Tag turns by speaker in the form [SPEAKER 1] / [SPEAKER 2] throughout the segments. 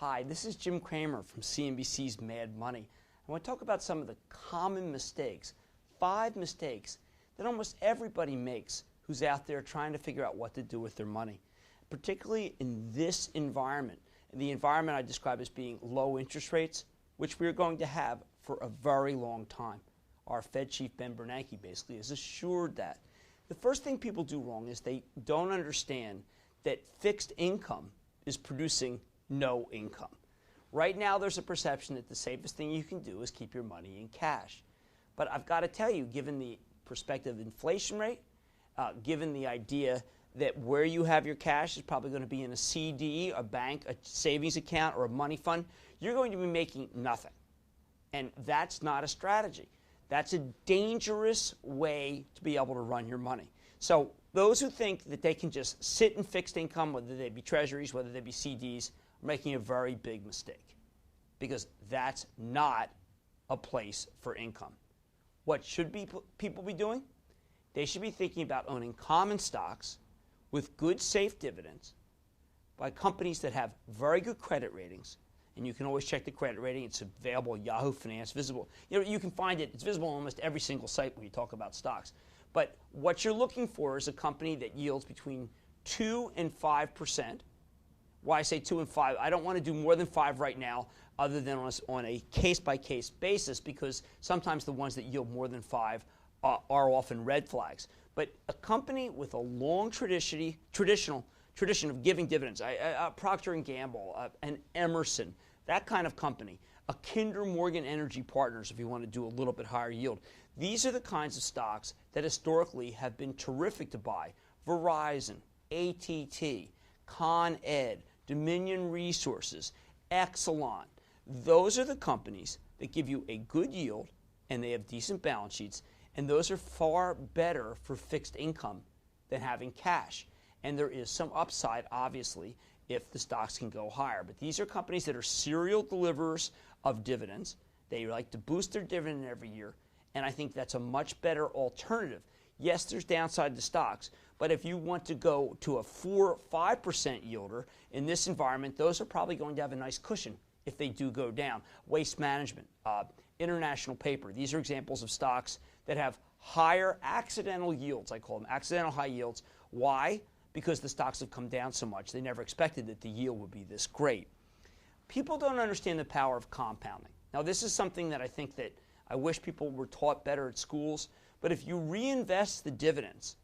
[SPEAKER 1] Hi, this is Jim Cramer from CNBC's Mad Money. I want to talk about some of the common mistakes, 5 mistakes that almost everybody makes who's out there trying to figure out what to do with their money, particularly in this environment. And the environment I describe as being low interest rates, which we're going to have for a very long time. Our Fed chief, Ben Bernanke, basically has assured that. The first thing people do wrong is they don't understand that fixed income is producing no income. Right now, there's a perception that the safest thing you can do is keep your money in cash. But I've got to tell you, given the perspective of inflation rate, given the idea that where you have your cash is probably going to be in a CD, a bank, a savings account, or a money fund, you're going to be making nothing. And that's not a strategy. That's a dangerous way to be able to run your money. So those who think that they can just sit in fixed income, whether they be treasuries, whether they be CDs, are making a very big mistake, because that's not a place for income. What should people be doing? They should be thinking about owning common stocks with good, safe dividends by companies that have very good credit ratings. And you can always check the credit rating. It's available at Yahoo Finance, visible. You can find it. It's visible on almost every single site when you talk about stocks. But what you're looking for is a company that yields between 2 and 5%. Why I say 2 and 5, I don't want to do more than 5 right now, other than on a case-by-case basis, because sometimes the ones that yield more than 5 are often red flags. But a company with a long tradition of giving dividends, Procter & Gamble, an Emerson, that kind of company, a Kinder Morgan Energy Partners, if you want to do a little bit higher yield. These are the kinds of stocks that historically have been terrific to buy. Verizon, AT&T, Con Ed, Dominion Resources, Exelon. Those are the companies that give you a good yield, and they have decent balance sheets, and those are far better for fixed income than having cash. And there is some upside, obviously, if the stocks can go higher. But these are companies that are serial deliverers of dividends. They like to boost their dividend every year, and I think that's a much better alternative. Yes, there's downside to stocks, but if you want to go to a 4 or 5% yielder in this environment, those are probably going to have a nice cushion if they do go down. Waste management, International Paper, these are examples of stocks that have higher accidental yields. I call them accidental high yields. Why? Because the stocks have come down so much. They never expected that the yield would be this great. People don't understand the power of compounding. Now, this is something that I think that I wish people were taught better at schools. But if you reinvest the dividends,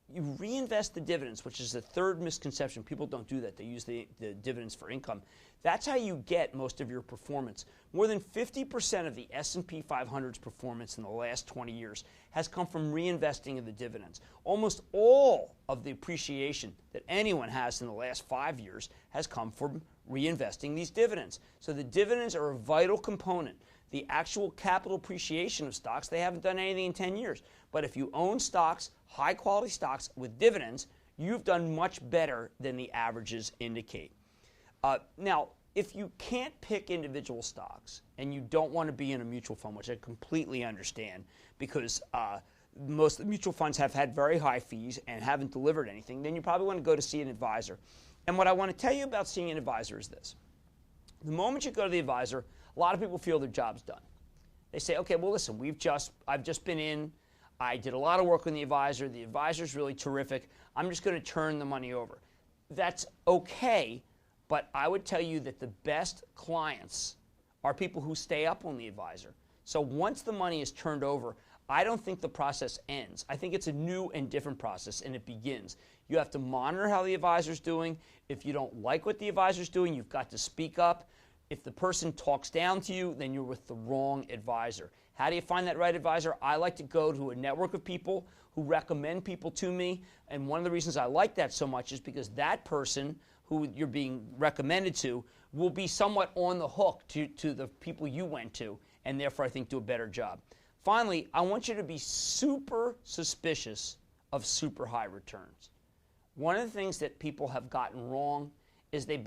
[SPEAKER 1] which is the third misconception. People don't do that. They use the dividends for income. That's how you get most of your performance. More than 50% of the S&P 500's performance in the last 20 years has come from reinvesting in the dividends. Almost all of the appreciation that anyone has in the last 5 years has come from reinvesting these dividends. So the dividends are a vital component. The actual capital appreciation of stocks, they haven't done anything in 10 years. But if you own stocks, high-quality stocks with dividends, you've done much better than the averages indicate. Now, if you can't pick individual stocks and you don't want to be in a mutual fund, which I completely understand, because most of the mutual funds have had very high fees and haven't delivered anything, then you probably want to go to see an advisor. And what I want to tell you about seeing an advisor is this. The moment you go to the advisor, a lot of people feel their job's done. They say, okay, well, listen, I've just been in. I did a lot of work with the advisor. The advisor's really terrific. I'm just going to turn the money over. That's okay, but I would tell you that the best clients are people who stay up on the advisor. So once the money is turned over, I don't think the process ends. I think it's a new and different process, and it begins. You have to monitor how the advisor's doing. If you don't like what the advisor's doing, you've got to speak up. If the person talks down to you, then you're with the wrong advisor. How do you find that right advisor? I like to go to a network of people who recommend people to me. And one of the reasons I like that so much is because that person who you're being recommended to will be somewhat on the hook to the people you went to, and therefore I think do a better job. Finally, I want you to be super suspicious of super high returns. One of the things that people have gotten wrong is they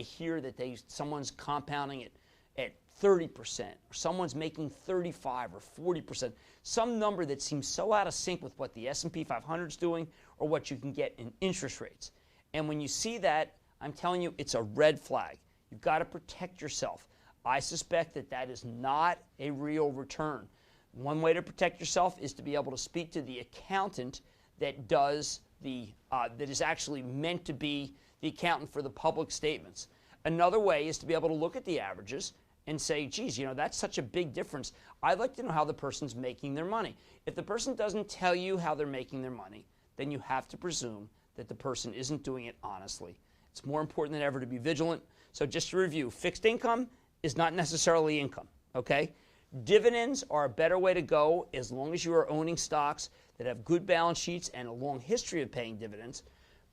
[SPEAKER 1] hear that someone's compounding it at 30%, or someone's making 35 or 40%, some number that seems so out of sync with what the S&P 500 is doing or what you can get in interest rates. And when you see that, I'm telling you, it's a red flag. You've got to protect yourself. I suspect that that is not a real return. One way to protect yourself is to be able to speak to the accountant that does that is actually meant to be the accountant for the public statements. Another way is to be able to look at the averages and say, geez, that's such a big difference. I'd like to know how the person's making their money. If the person doesn't tell you how they're making their money, then you have to presume that the person isn't doing it honestly. It's more important than ever to be vigilant. So just to review, fixed income is not necessarily income, okay? Dividends are a better way to go as long as you are owning stocks that have good balance sheets and a long history of paying dividends.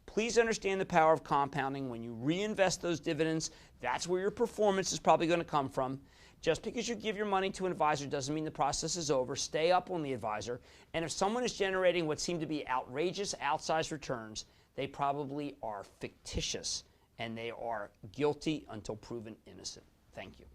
[SPEAKER 1] Please understand the power of compounding. When you reinvest those dividends, that's where your performance is probably going to come from. Just because you give your money to an advisor doesn't mean the process is over. Stay up on the advisor. And if someone is generating what seem to be outrageous, outsized returns, they probably are fictitious and they are guilty until proven innocent. Thank you.